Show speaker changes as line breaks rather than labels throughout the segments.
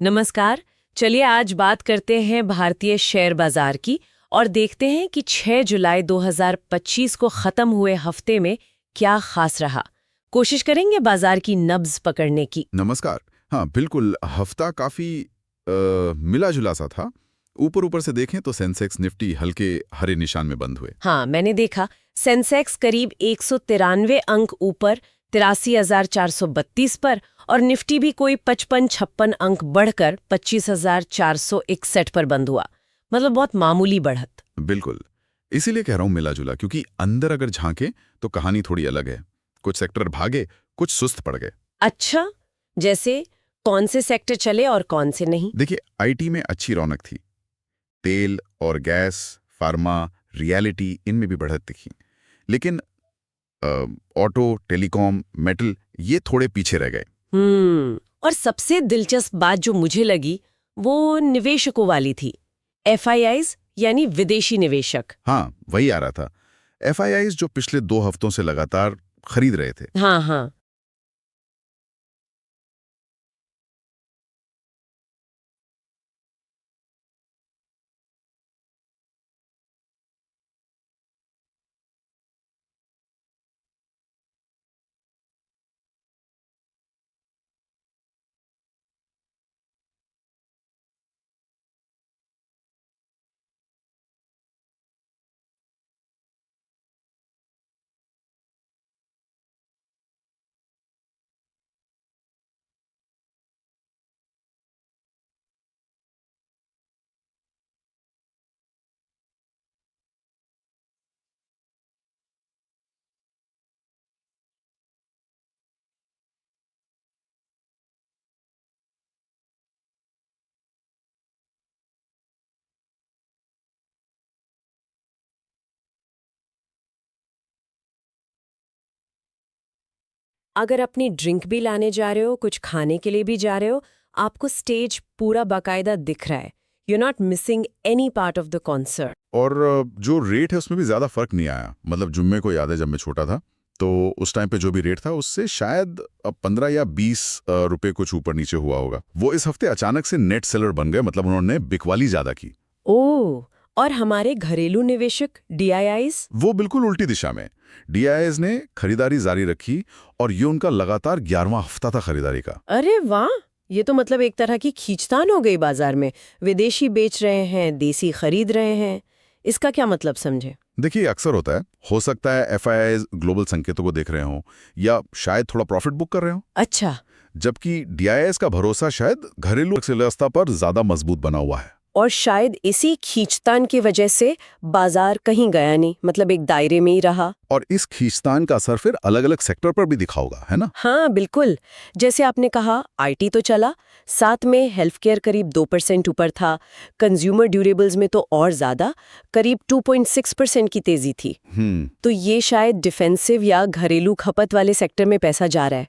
नमस्कार। चलिए आज बात करते हैं भारतीय शेयर बाजार की और देखते हैं कि 6 जुलाई 2025 को खत्म हुए हफ्ते में क्या खास रहा। कोशिश करेंगे बाजार की नब्ज पकड़ने की।
नमस्कार। हाँ, बिल्कुल। हफ्ता काफी मिला जुला सा था। ऊपर ऊपर से देखें तो सेंसेक्स निफ्टी हल्के हरे निशान में बंद हुए।
हाँ, मैंने देखा सेंसेक्स करीब 193 अंक ऊपर 83,432 पर और निफ्टी भी कोई 55-56 अंक बढ़कर 25,461 पर बंद हुआ। मतलब बहुत मामूली बढ़त।
बिल्कुल। इसीलिए कह रहा हूँ मिला जुला, क्योंकि अंदर अगर झांके तो कहानी थोड़ी अलग है। कुछ सेक्टर भागे, कुछ सुस्त पड़ गए।
अच्छा, जैसे कौन से सेक्टर चले और कौन से नहीं?
देखिए, आईटी में अच्छी रौनक थी। तेल और गैस, फार्मा, रियलिटी, इनमें भी बढ़त दिखी। लेकिन ऑटो, टेलीकॉम, मेटल ये थोड़े पीछे रह गए।
और सबसे दिलचस्प बात जो मुझे लगी वो निवेशकों वाली थी। एफआईआईज यानी विदेशी निवेशक।
हाँ, वही आ रहा था। एफआईआईज जो पिछले 2 हफ्तों से लगातार खरीद रहे थे।
हाँ हाँ। अगर अपनी ड्रिंक भी लाने जा रहे हो, कुछ खाने के लिए भी जा रहे हो, आपको स्टेज पूरा बाकायदा दिख रहा है। You are not missing any part of the concert.
और जो रेट है उसमें भी ज़्यादा फर्क नहीं आया। मतलब जुम्मे को याद है, जब मैं छोटा था तो उस टाइम पे जो भी रेट था उससे शायद 15 या 20 रुपए कुछ ऊपर नीचे हुआ होगा। वो इस हफ्ते अचानक से नेट सेलर बन गए। मतलब उन्होंने बिकवाली ज़्यादा की।
ओह, और हमारे घरेलू निवेशक डीआईआईज?
वो बिल्कुल उल्टी दिशा में। डीआईएस ने खरीदारी जारी रखी और ये उनका लगातार 11वां हफ्ता था खरीदारी का।
अरे वाह, ये तो मतलब एक तरह की खींचतान हो गई बाजार में। विदेशी बेच रहे हैं, देसी खरीद रहे हैं। इसका क्या मतलब समझे?
देखिए, अक्सर होता है। हो सकता है एफआईआईज ग्लोबल संकेतों को देख रहे हों या शायद थोड़ा प्रॉफिट बुक कर रहे हों।
अच्छा।
जबकि डीआईएस का भरोसा शायद घरेलू अर्थव्यवस्था पर ज्यादा मजबूत बना हुआ है।
और शायद इसी खींचतान की वजह से बाजार कहीं गया नहीं, मतलब एक दायरे में ही रहा।
और इस खींचतान का असर फिर अलग अलग सेक्टर पर भी दिखा होगा, है ना?
हाँ बिल्कुल। जैसे आपने कहा, आईटी तो चला, साथ में हेल्थ केयर करीब 2% ऊपर था। कंज्यूमर ड्यूरेबल्स में तो और ज्यादा, करीब 2.6% की तेजी थी। तो ये शायद डिफेंसिव या घरेलू खपत वाले सेक्टर में पैसा जा रहा है।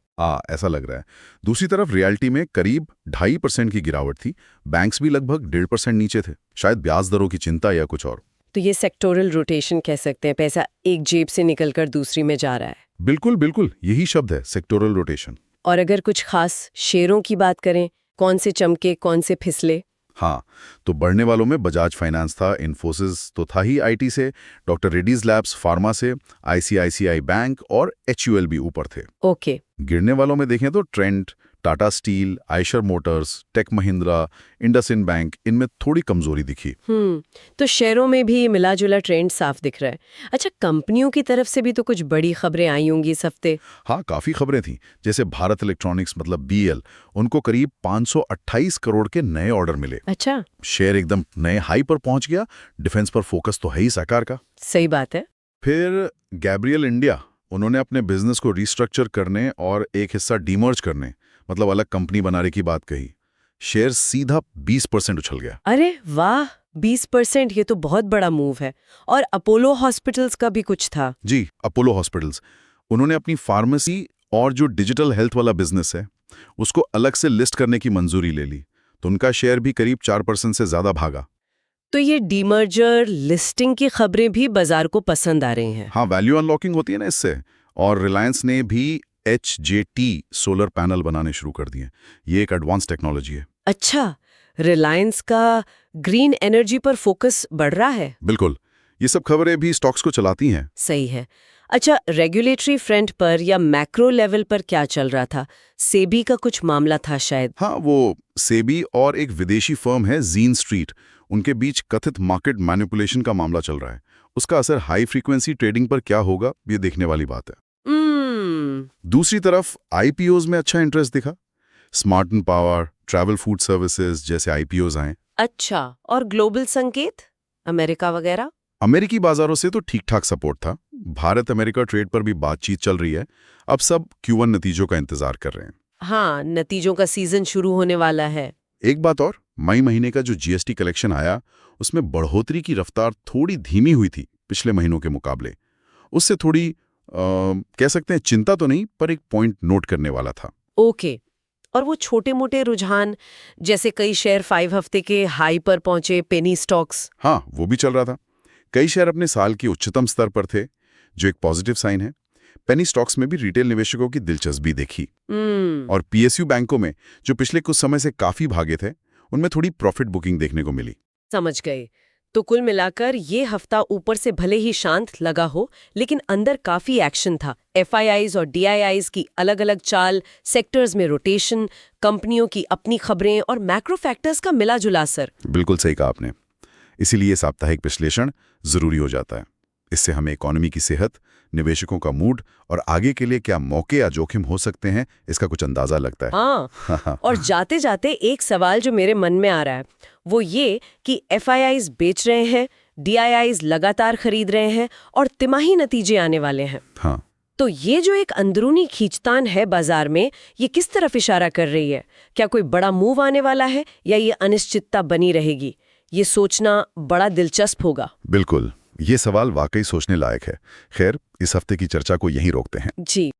ऐसा लग रहा है। दूसरी तरफ रियलिटी में करीब 2.5% की गिरावट थी। बैंक्स भी लगभग 1.5% नीचे थे। शायद ब्याज दरों की चिंता या कुछ और।
तो ये सेक्टोरल रोटेशन कह सकते हैं, पैसा एक जेब से निकलकर दूसरी में जा रहा है।
बिल्कुल बिल्कुल, यही शब्द है, सेक्टोरल रोटेशन।
और अगर कुछ खास शेयरों की बात करें, कौन से चमके कौन से फिसले?
हाँ, तो बढ़ने वालों में बजाज फाइनेंस था, इन्फोसिस तो था ही आईटी से, डॉक्टर रेड्डीज लैब्स फार्मा से, आईसीआईसीआई बैंक और एचयूएल भी ऊपर थे।
ओके।
गिरने वालों में देखें तो Trent, Tata steel, Eicher motors, tech Mahindra, IndusInd bank, इनमें थोड़ी कमजोरी दिखी।
तो शेयरों में भी मिला जुला ट्रेंड साफ दिख रहा है। अच्छा, कंपनियों की तरफ से भी तो कुछ बड़ी खबरें आई होंगी इस हफ्ते।
हाँ, काफी खबरें थीं। जैसे भारत इलेक्ट्रॉनिक्स मतलब बीएल, उनको करीब 528 करोड़ के नए ऑर्डर मिले।
अच्छा।
शेयर एकदम नए हाई पर पहुंच गया। डिफेंस पर फोकस तो है ही सरकार का।
सही बात है।
फिर गैब्रियल इंडिया, उन्होंने अपने बिजनेस को रिस्ट्रक्चर करने और एक हिस्सा डीमर्ज करने, मतलब अलग कंपनी बनाने की बात कही। शेयर सीधा 20% उछल गया।
अरे वाह, 20%! ये तो बहुत बड़ा मूव है। और अपोलो हॉस्पिटल्स का भी कुछ था।
जी, अपोलो हॉस्पिटल्स, उन्होंने अपनी फार्मेसी और जो डिजिटल हेल्थ वाला बिजनेस है उसको अलग से लिस्ट करने की मंजूरी ले ली। तो उनका शेयर भी करीब 4% से ज्यादा भागा।
तो ये डीमर्जर लिस्टिंग की खबरें भी बाजार को पसंद आ रही हैं।
हाँ, वैल्यू अनलॉकिंग होती है ना इससे। और रिलायंस ने भी एचजेटी सोलर पैनल बनाने शुरू कर दिए। ये एक एडवांस टेक्नोलॉजी है।
अच्छा, रिलायंस का ग्रीन एनर्जी पर फोकस बढ़ रहा है।
बिल्कुल, ये सब खबरें भी स्टॉक्स को चलाती हैं।
सही है। अच्छा, रेगुलेटरी फ्रंट पर या मैक्रो लेवल पर क्या चल रहा था? सेबी का कुछ मामला था शायद।
हाँ, वो सेबी और एक विदेशी फर्म है जीन स्ट्रीट, उनके बीच कथित मार्केट मैनिपुलेशन का मामला चल रहा है। उसका असर हाई फ्रीक्वेंसी ट्रेडिंग पर क्या होगा, ये देखने वाली बात है। दूसरी तरफ आईपीओज में अच्छा इंटरेस्ट दिखा। Smart and power, travel food services जैसे आईपीओज आए।
अच्छा, और ग्लोबल संकेत, अमेरिका वगैरह?
अमेरिकी बाजारों से तो ठीक ठाक सपोर्ट था। भारत अमेरिका ट्रेड पर भी बातचीत चल रही है। अब सब Q1 नतीजों का इंतजार कर रहे हैं।
हाँ, नतीजों का सीजन शुरू होने वाला है।
एक बात और, मई महीने का जो जीएसटी कलेक्शन आया, उसमें बढ़ोतरी की रफ्तार थोड़ी धीमी हुई थी पिछले महीनों के मुकाबले। उससे थोड़ी कह सकते हैं चिंता तो नहीं, पर एक पॉइंट नोट करने वाला था।
ओके। और वो छोटे मोटे रुझान, जैसे कई शेयर 5 हफ्ते के हाई पर पहुंचे, पेनी स्टॉक्स।
हाँ, वो भी चल रहा था। कई शेयर अपने साल के उच्चतम स्तर पर थे, जो एक पॉजिटिव साइन है। पेनी स्टॉक्स में भी रिटेल निवेशकों की दिलचस्पी देखी। और पीएसयू बैंकों में, जो पिछले कुछ समय से काफी भागे थे, उनमें थोड़ी प्रॉफिट बुकिंग देखने को मिली।
समझ गए। तो कुल मिलाकर ये हफ्ता ऊपर से भले ही शांत लगा हो, लेकिन अंदर काफी एक्शन था। एफआईआईज और डीआईआईज की अलग अलग चाल, सेक्टर्स में रोटेशन, कंपनियों की अपनी खबरें और मैक्रो फैक्टर्स का मिला जुला असर।
बिल्कुल सही कहा आपने। इसीलिए साप्ताहिक विश्लेषण जरूरी हो जाता है। इससे हमें इकोनॉमी की सेहत, निवेशकों का मूड और आगे के लिए क्या मौके या जोखिम हो सकते हैं, इसका कुछ अंदाजा लगता है।
हाँ, और जाते जाते एक सवाल जो मेरे मन में आ रहा है, वो ये कि एफआईआईज बेच रहे हैं, डीआईआईज लगातार खरीद रहे हैं और तिमाही नतीजे आने वाले हैं।
हाँ,
तो ये जो एक अंदरूनी खींचतान है बाजार में, ये किस तरफ इशारा कर रही है? क्या कोई बड़ा मूव आने वाला है या ये अनिश्चितता बनी रहेगी? ये सोचना बड़ा दिलचस्प होगा।
बिल्कुल, ये सवाल वाकई सोचने लायक है। खैर, इस हफ्ते की चर्चा को यहीं रोकते हैं।
जी।